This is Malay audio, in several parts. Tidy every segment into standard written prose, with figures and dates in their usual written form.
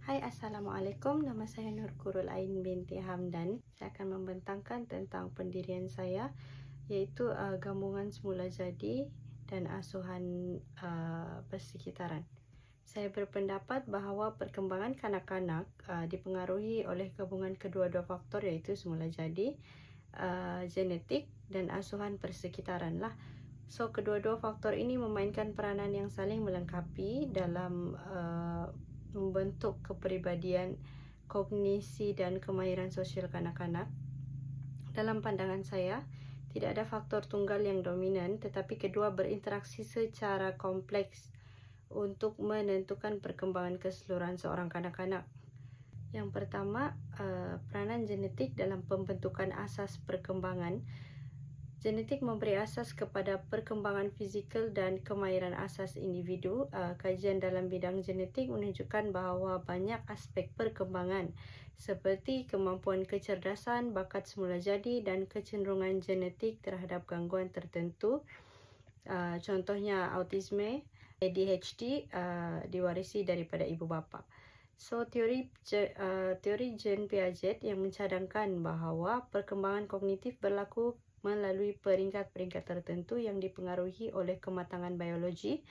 Hai, Assalamualaikum. Nama saya Nurqurul Ain binti Hamdan. Saya akan membentangkan tentang pendirian saya, yaitu gabungan semula jadi dan asuhan persekitaran. Saya berpendapat bahawa perkembangan kanak-kanak dipengaruhi oleh gabungan kedua-dua faktor, yaitu semula jadi, genetik dan asuhan persekitaran lah. So, kedua-dua faktor ini memainkan peranan yang saling melengkapi dalam membentuk kepribadian, kognisi dan kemahiran sosial kanak-kanak. Dalam pandangan saya, tidak ada faktor tunggal yang dominan, tetapi kedua berinteraksi secara kompleks untuk menentukan perkembangan keseluruhan seorang kanak-kanak. Yang pertama, peranan genetik dalam pembentukan asas perkembangan. Genetik memberi asas kepada perkembangan fizikal dan kemahiran asas individu. Kajian dalam bidang genetik menunjukkan bahawa banyak aspek perkembangan seperti kemampuan kecerdasan, bakat semula jadi dan kecenderungan genetik terhadap gangguan tertentu. Contohnya autisme, ADHD diwarisi daripada ibu bapa. So, teori Jean Piaget yang mencadangkan bahawa perkembangan kognitif berlaku melalui peringkat-peringkat tertentu yang dipengaruhi oleh kematangan biologi,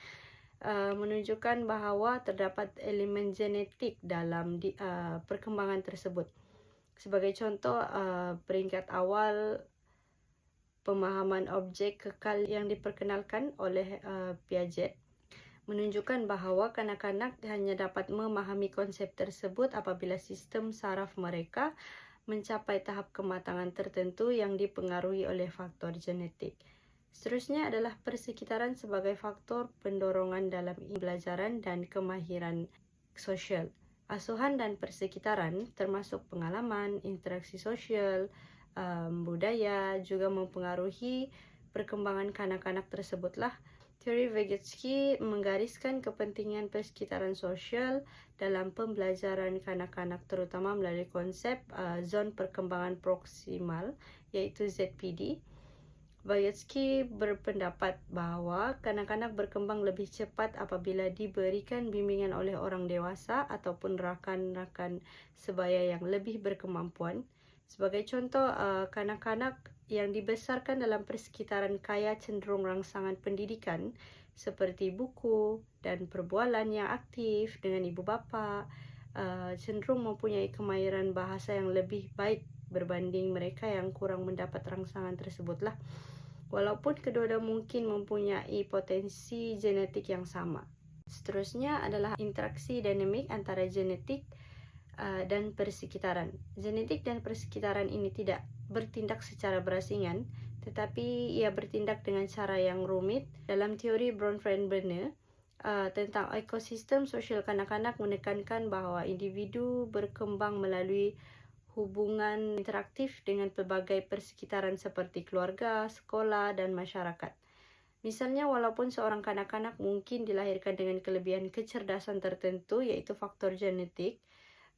menunjukkan bahawa terdapat elemen genetik dalam perkembangan tersebut. Sebagai contoh, peringkat awal pemahaman objek kekal yang diperkenalkan oleh Piaget menunjukkan bahawa kanak-kanak hanya dapat memahami konsep tersebut apabila sistem saraf mereka mencapai tahap kematangan tertentu yang dipengaruhi oleh faktor genetik. Seterusnya adalah persekitaran sebagai faktor pendorongan dalam pembelajaran dan kemahiran sosial. Asuhan dan persekitaran termasuk pengalaman, interaksi sosial, budaya juga mempengaruhi perkembangan kanak-kanak tersebutlah. Teori Vygotsky menggariskan kepentingan persekitaran sosial dalam pembelajaran kanak-kanak, terutama melalui konsep zon perkembangan proksimal, iaitu ZPD. Vygotsky berpendapat bahawa kanak-kanak berkembang lebih cepat apabila diberikan bimbingan oleh orang dewasa ataupun rakan-rakan sebaya yang lebih berkemampuan. Sebagai contoh, kanak-kanak yang dibesarkan dalam persekitaran kaya cenderung rangsangan pendidikan seperti buku dan perbualan yang aktif dengan ibu bapa, cenderung mempunyai kemahiran bahasa yang lebih baik berbanding mereka yang kurang mendapat rangsangan tersebutlah. Walaupun kedua-dua mungkin mempunyai potensi genetik yang sama. Seterusnya adalah interaksi dinamik antara genetik dan persekitaran. Genetik dan persekitaran ini tidak bertindak secara berasingan, tetapi ia bertindak dengan cara yang rumit. Dalam teori Bronfenbrenner tentang ekosistem sosial kanak-kanak menekankan bahawa individu berkembang melalui hubungan interaktif dengan pelbagai persekitaran seperti keluarga, sekolah dan masyarakat. Misalnya, walaupun seorang kanak-kanak mungkin dilahirkan dengan kelebihan kecerdasan tertentu, yaitu faktor genetik,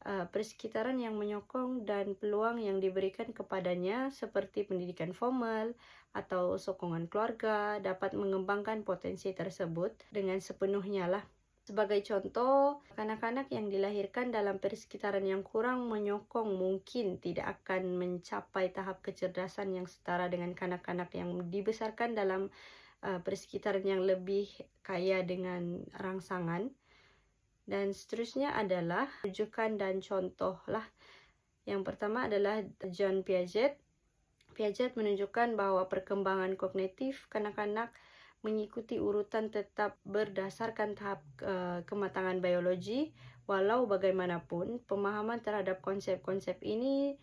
persekitaran yang menyokong dan peluang yang diberikan kepadanya seperti pendidikan formal atau sokongan keluarga dapat mengembangkan potensi tersebut dengan sepenuhnya lah. Sebagai contoh, kanak-kanak yang dilahirkan dalam persekitaran yang kurang menyokong mungkin tidak akan mencapai tahap kecerdasan yang setara dengan kanak-kanak yang dibesarkan dalam persekitaran yang lebih kaya dengan rangsangan. Dan seterusnya adalah rujukan dan contoh lah. Yang pertama adalah Jean Piaget. Piaget menunjukkan bahawa perkembangan kognitif kanak-kanak mengikuti urutan tetap berdasarkan tahap kematangan biologi. Walau bagaimanapun, pemahaman terhadap konsep-konsep ini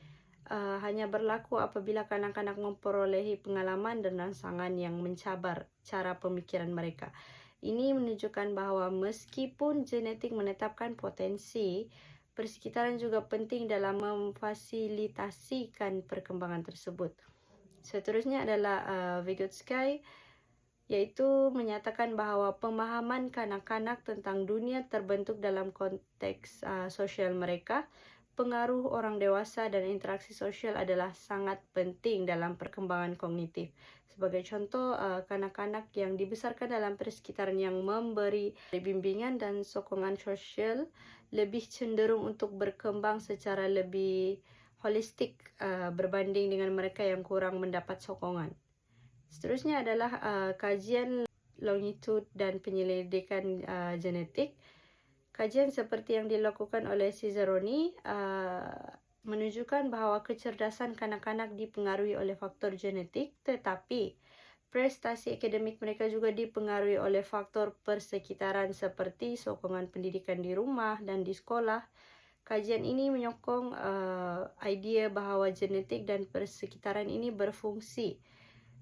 hanya berlaku apabila kanak-kanak memperolehi pengalaman dan rangsangan yang mencabar cara pemikiran mereka. Ini menunjukkan bahawa meskipun genetik menetapkan potensi, persekitaran juga penting dalam memfasilitasikan perkembangan tersebut. Seterusnya adalah Vygotsky, yaitu menyatakan bahawa pemahaman kanak-kanak tentang dunia terbentuk dalam konteks sosial mereka. pengaruh orang dewasa dan interaksi sosial adalah sangat penting dalam perkembangan kognitif. Sebagai contoh, kanak-kanak yang dibesarkan dalam persekitaran yang memberi bimbingan dan sokongan sosial lebih cenderung untuk berkembang secara lebih holistik berbanding dengan mereka yang kurang mendapat sokongan. Seterusnya adalah kajian longitude dan penyelidikan genetik. Kajian seperti yang dilakukan oleh Ciceroni menunjukkan bahawa kecerdasan kanak-kanak dipengaruhi oleh faktor genetik, tetapi prestasi akademik mereka juga dipengaruhi oleh faktor persekitaran seperti sokongan pendidikan di rumah dan di sekolah. Kajian ini menyokong idea bahawa genetik dan persekitaran ini berfungsi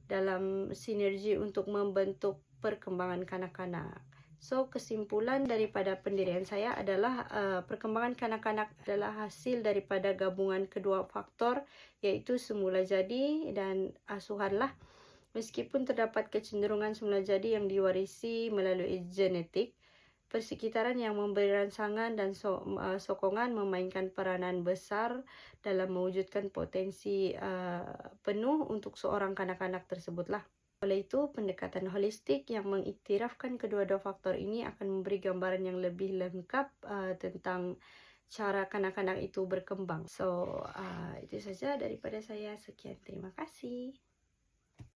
dalam sinergi untuk membentuk perkembangan kanak-kanak. So, kesimpulan daripada pendirian saya adalah perkembangan kanak-kanak adalah hasil daripada gabungan kedua faktor, iaitu semula jadi dan asuhanlah. Meskipun terdapat kecenderungan semula jadi yang diwarisi melalui genetik, persekitaran yang memberi rangsangan dan sokongan memainkan peranan besar dalam mewujudkan potensi penuh untuk seorang kanak-kanak tersebutlah. Oleh itu, pendekatan holistik yang mengiktirafkan kedua-dua faktor ini akan memberi gambaran yang lebih lengkap tentang cara kanak-kanak itu berkembang. So, itu saja daripada saya. Sekian, terima kasih.